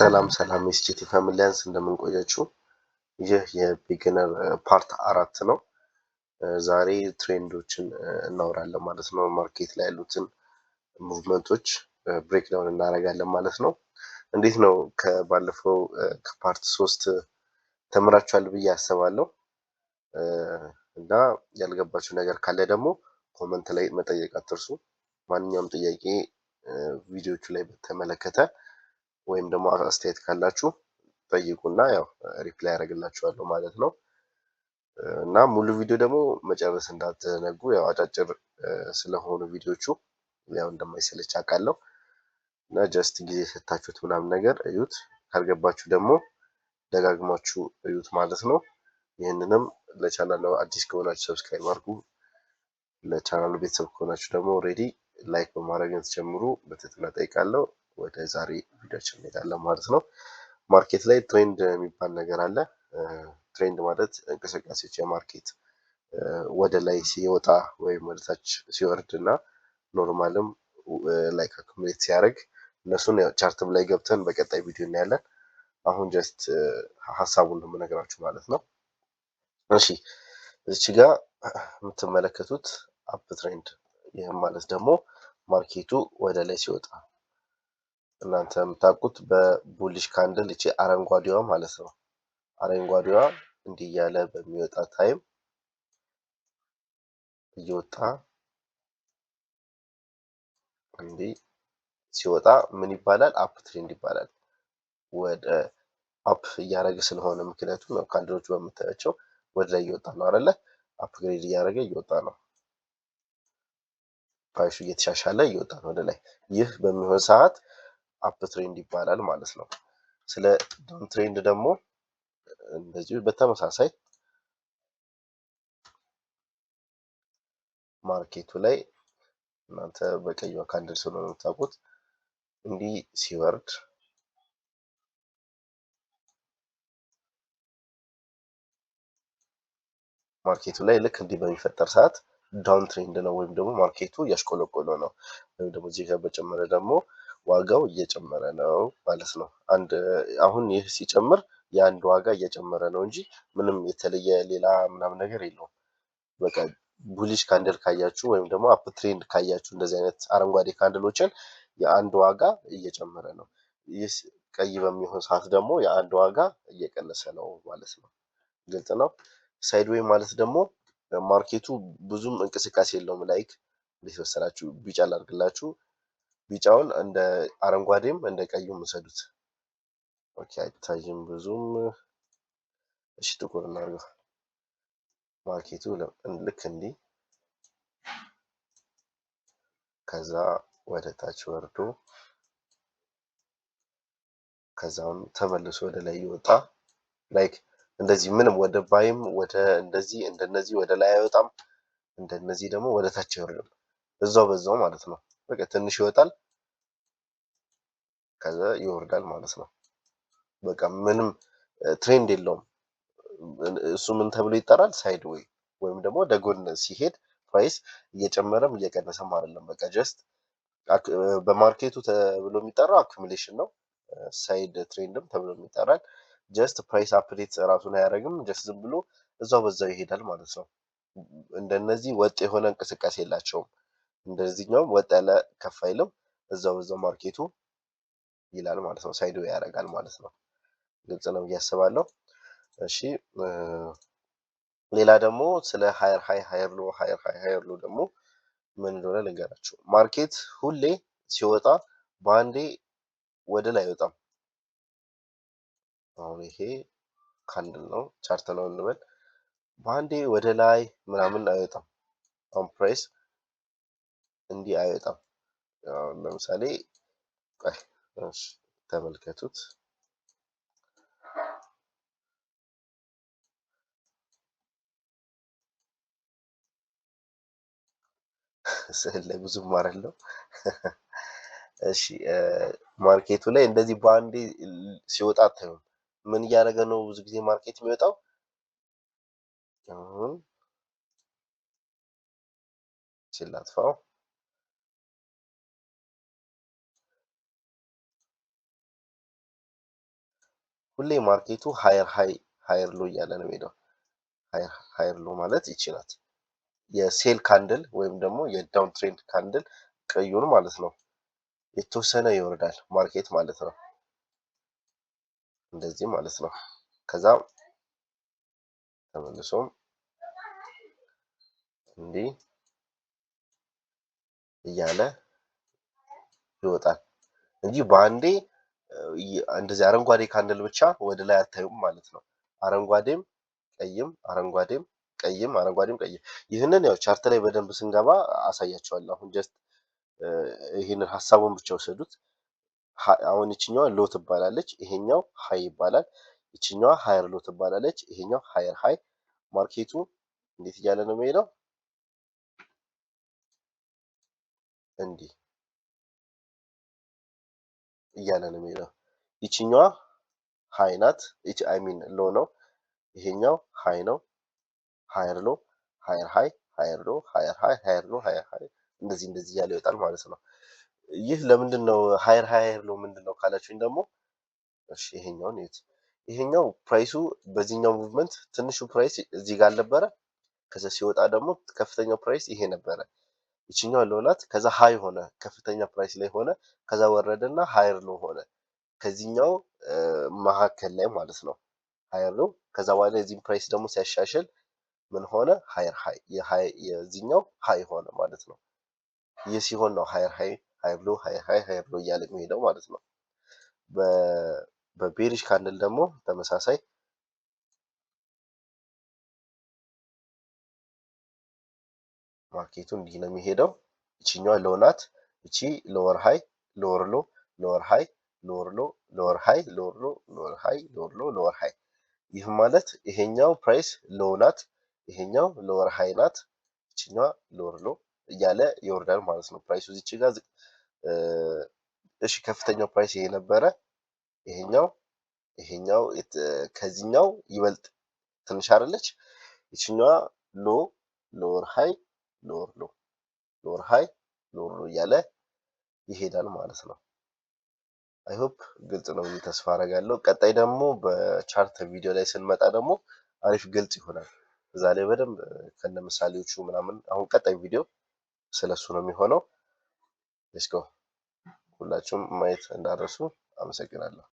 ሰላም ሰላም የስጂቲ ፋሚሊያንስ እንደምን ቆያችሁ? ይህ የቢግነር ፓርት 4 ነው። ዛሬ ትሬንዶችን እናወራለን ማለት ነው። ማርኬት ላይ ያሉትን ሙቭመንቶች ብሬክዳውን እናደርጋለን ማለት ነው። እንዴት ነው ከባለፈው ከፓርት 3 ተምራችኋል ብዬ አስባለሁ። እና ያልገባችሁ ነገር ካለ ደግሞ ኮመንት ላይ መጠየቅ አትርሱ። ማንኛውም ጥያቄ ቪዲዮቹ ላይ በተመለከተ ወይም ደግሞ አስተያየት ካላችሁ ጠይቁና ያው ሪፕላይ ያደርግላችኋለሁ ማለት ነው። እና ሙሉ ቪዲዮ ደግሞ መጨረስ እንዳትዘነጉ። ያው አጫጭር ስለሆኑ ቪዲዮቹ ያው እንደማይሰለች አውቃለሁ እና ጀስት ጊዜ ሰታችሁት ምናምን ነገር እዩት። ካልገባችሁ ደግሞ ደጋግማችሁ እዩት ማለት ነው። ይህንንም ለቻናሉ አዲስ ከሆናችሁ ሰብስክራይብ አድርጉ። ለቻናሉ ቤተሰብ ከሆናችሁ ደግሞ ኦልሬዲ ላይክ በማድረግ እንድትጀምሩ በትህትና እጠይቃለሁ። ወደ ዛሬ ቪዲዮችን እንሄዳለን ማለት ነው። ማርኬት ላይ ትሬንድ የሚባል ነገር አለ። ትሬንድ ማለት እንቅስቃሴዎች የማርኬት ወደ ላይ ሲወጣ ወይም ወደ ታች ሲወርድ እና ኖርማልም ላይክ አኩሙሌት ሲያደርግ እነሱን ቻርትም ላይ ገብተን በቀጣይ ቪዲዮ እናያለን። አሁን ጀስት ሀሳቡን ነው የምነግራችሁ ማለት ነው። እሺ እዚች ጋር የምትመለከቱት አፕ ትሬንድ፣ ይህም ማለት ደግሞ ማርኬቱ ወደ ላይ ሲወጣ እናንተ የምታውቁት በቡሊሽ ካንድል እቺ አረንጓዴዋ ማለት ነው። አረንጓዴዋ እንዲህ እያለ በሚወጣ ታይም እየወጣ እንዲህ ሲወጣ ምን ይባላል? አፕ ትሬንድ ይባላል። ወደ አፕ እያደረገ ስለሆነ ምክንያቱም ካንድሎቹ በምታያቸው ወደ ላይ እየወጣ ነው አይደለ? አፕግሬድ እያደረገ እየወጣ ነው። ፕራይሱ እየተሻሻለ እየወጣ ነው ወደ ላይ። ይህ በሚሆን ሰዓት አፕ ትሬንድ ይባላል ማለት ነው። ስለ ዳውን ትሬንድ ደግሞ እንደዚሁ በተመሳሳይ ማርኬቱ ላይ እናንተ በቀዩ ካንድል ስለሆነ የምታውቁት እንዲህ ሲወርድ ማርኬቱ ላይ ልክ እንዲህ በሚፈጠር ሰዓት ዳውን ትሬንድ ነው ወይም ደግሞ ማርኬቱ እያሽቆለቆለ ነው ወይም ደግሞ እዚህ ጋር በጨመረ ደግሞ ዋጋው እየጨመረ ነው ማለት ነው። አሁን ይህ ሲጨምር የአንድ ዋጋ እየጨመረ ነው እንጂ ምንም የተለየ ሌላ ምናምን ነገር የለውም። በቃ ቡሊሽ ካንድል ካያችሁ ወይም ደግሞ አፕ ትሬንድ ካያችሁ እንደዚህ አይነት አረንጓዴ ካንድሎችን የአንድ ዋጋ እየጨመረ ነው። ይህ ቀይ በሚሆን ሰዓት ደግሞ የአንድ ዋጋ እየቀነሰ ነው ማለት ነው። ግልጽ ነው። ሳይድዌይ ማለት ደግሞ ማርኬቱ ብዙም እንቅስቃሴ የለውም። ላይክ እንዴት መሰላችሁ? ቢጫ ላድርግላችሁ። ቢጫውን እንደ አረንጓዴም እንደ ቀዩም ውሰዱት። ኦኬ አይታይም ብዙም። እሺ ጥቁር እናድርገው። ማርኬቱ ልክ እንዲህ ከዛ ወደ ታች ወርዶ ከዛም ተመልሶ ወደ ላይ ይወጣ። ላይክ እንደዚህ ምንም ወደ ባይም ወደ እንደዚህ እንደነዚህ ወደ ላይ አይወጣም፣ እንደነዚህ ደግሞ ወደ ታች አይወርድም። እዛው በዛው ማለት ነው። በቃ ትንሽ ይወጣል ከዛ ይወርዳል ማለት ነው። በቃ ምንም ትሬንድ የለውም። እሱ ምን ተብሎ ይጠራል? ሳይድ ዌይ ወይም ደግሞ ወደ ጎን ሲሄድ ፕራይስ እየጨመረም እየቀነሰም አይደለም። በቃ ጀስት በማርኬቱ ተብሎ የሚጠራው አኩሙሌሽን ነው። ሳይድ ትሬንድም ተብሎ የሚጠራል። ጀስት ፕራይስ አፕዴት ራሱን አያደርግም። ጀስት ዝም ብሎ እዛው በዛው ይሄዳል ማለት ነው። እንደነዚህ ወጥ የሆነ እንቅስቃሴ የላቸውም። እንደዚህኛውም ወጥ ያለ ከፍ አይልም። እዛው በዛው ማርኬቱ ይላል ማለት ነው። ሳይድ ዌይ ያደርጋል ማለት ነው። ግልጽ ነው ብዬ አስባለሁ። እሺ ሌላ ደግሞ ስለ ሃየር ሃይ ሃየር ሎ ሃየር ሃይ ሃየር ሎ ደግሞ ምን እንደሆነ ልንገራችሁ። ማርኬት ሁሌ ሲወጣ በአንዴ ወደ ላይ አይወጣም። አሁን ይሄ ካንድል ነው ቻርት ነው እንበል። በአንዴ ወደ ላይ ምናምን አይወጣም። አሁን ፕራይስ እንዲህ አይወጣም። ለምሳሌ ተመልከቱት። ስዕል ላይ ብዙም አይደለም። እሺ ማርኬቱ ላይ እንደዚህ በአንዴ ሲወጣ አታዩም። ምን እያደረገ ነው ብዙ ጊዜ ማርኬት የሚወጣው? አሁን ሲላጥፋው ሁሌ ማርኬቱ ሃየር ሃይ ሃየር ሎ እያለ ነው የሚሄደው። ሃየር ሎ ማለት ይቺ ናት። የሴል ካንድል ወይም ደግሞ የዳውን ትሬንድ ካንድል ቀዩን ማለት ነው። የተወሰነ ይወርዳል ማርኬት ማለት ነው። እንደዚህ ማለት ነው። ከዛ ተመልሶም እንዲህ እያለ ይወጣል እንጂ በአንዴ እንደዚህ አረንጓዴ ካንድል ብቻ ወደ ላይ አታዩም ማለት ነው። አረንጓዴም ቀይም አረንጓዴም ቀይም አረንጓዴም ቀይም። ይህንን ያው ቻርት ላይ በደንብ ስንገባ አሳያቸዋለሁ። አሁን ጀስት ይህንን ሀሳቡን ብቻ ወሰዱት። አሁን ይችኛዋ ሎ ትባላለች፣ ይሄኛው ሃይ ይባላል። ይችኛዋ ሃየር ሎ ትባላለች፣ ይሄኛው ሃየር ሃይ። ማርኬቱ እንዴት እያለ ነው የሚሄደው? እንዲህ እያለ ነው የሚሄደው። ይችኛዋ ሃይ ናት፣ አይ ሚን ሎ ነው። ይሄኛው ሃይ ነው፣ ሃየር ሎ፣ ሃየር ሃይ፣ ሃየር ሎ፣ ሃየር ሃይ፣ ሃየር ሎ፣ ሃየር ሃይ፣ እንደዚህ እንደዚህ እያለ ይወጣል ማለት ነው። ይህ ለምንድን ነው ሃየር ሃይ ሃየር ሎ ምንድን ነው ካላችሁኝ ደግሞ እሺ ይሄኛውን እዩት። ይሄኛው ፕራይሱ በዚህኛው ሙቭመንት ትንሹ ፕራይስ እዚህ ጋር አልነበረ? ከዛ ሲወጣ ደግሞ ከፍተኛው ፕራይስ ይሄ ነበረ። ይችኛው ሎ ናት። ከዛ ሃይ ሆነ፣ ከፍተኛ ፕራይስ ላይ ሆነ። ከዛ ወረደና ሃየር ሎ ሆነ። ከዚህኛው መካከል ላይ ማለት ነው ሃየር ሎ። ከዛ በኋላ የዚህን ፕራይስ ደግሞ ሲያሻሽል ምን ሆነ? ሃየር ሃይ፣ የዚህኛው ሃይ ሆነ ማለት ነው። ይህ ሲሆን ነው ሃየር ሃይ፣ ሃየር ሎ፣ ሃየር ሃይ፣ ሃየር ሎ እያለ የሚሄደው ማለት ነው። በቤሪሽ ካንድል ደግሞ ተመሳሳይ ማርኬቱ እንዲህ ነው የሚሄደው። ይችኛዋ ሎ ናት። እቺ ሎወር ሃይ፣ ሎወር ሎ፣ ሎወር ሃይ፣ ሎወር ሎ፣ ሎወር ሃይ፣ ሎወር ሎ፣ ሎወር ሃይ፣ ሎወር ሎ፣ ሎወር ሃይ። ይህ ማለት ይሄኛው ፕራይስ ሎ ናት፣ ይሄኛው ሎወር ሃይ ናት፣ ይችኛዋ ሎወር ሎ እያለ ይወርዳል ማለት ነው። ፕራይሱ እዚች ጋር እሺ ከፍተኛው ፕራይስ ይሄ ነበረ። ይሄኛው ከዚህኛው ይበልጥ ትንሽ አይደለች? ይችኛዋ ሎ፣ ሎወር ሃይ፣ ሎወር ሎ፣ ሎወር ሃይ፣ ሎወር ሎ እያለ ይሄዳል ማለት ነው። አይ ሆፕ ግልጽ ነው ብዬ ተስፋ አደርጋለሁ። ቀጣይ ደግሞ በቻርት ቪዲዮ ላይ ስንመጣ ደግሞ አሪፍ ግልጽ ይሆናል። እዛ ላይ በደንብ ከነ ምሳሌዎቹ ምናምን አሁን ቀጣይ ቪዲዮ ስለሱ ነው የሚሆነው። ሌትስ ጎ። ሁላችሁም ማየት እንዳረሱ አመሰግናለሁ።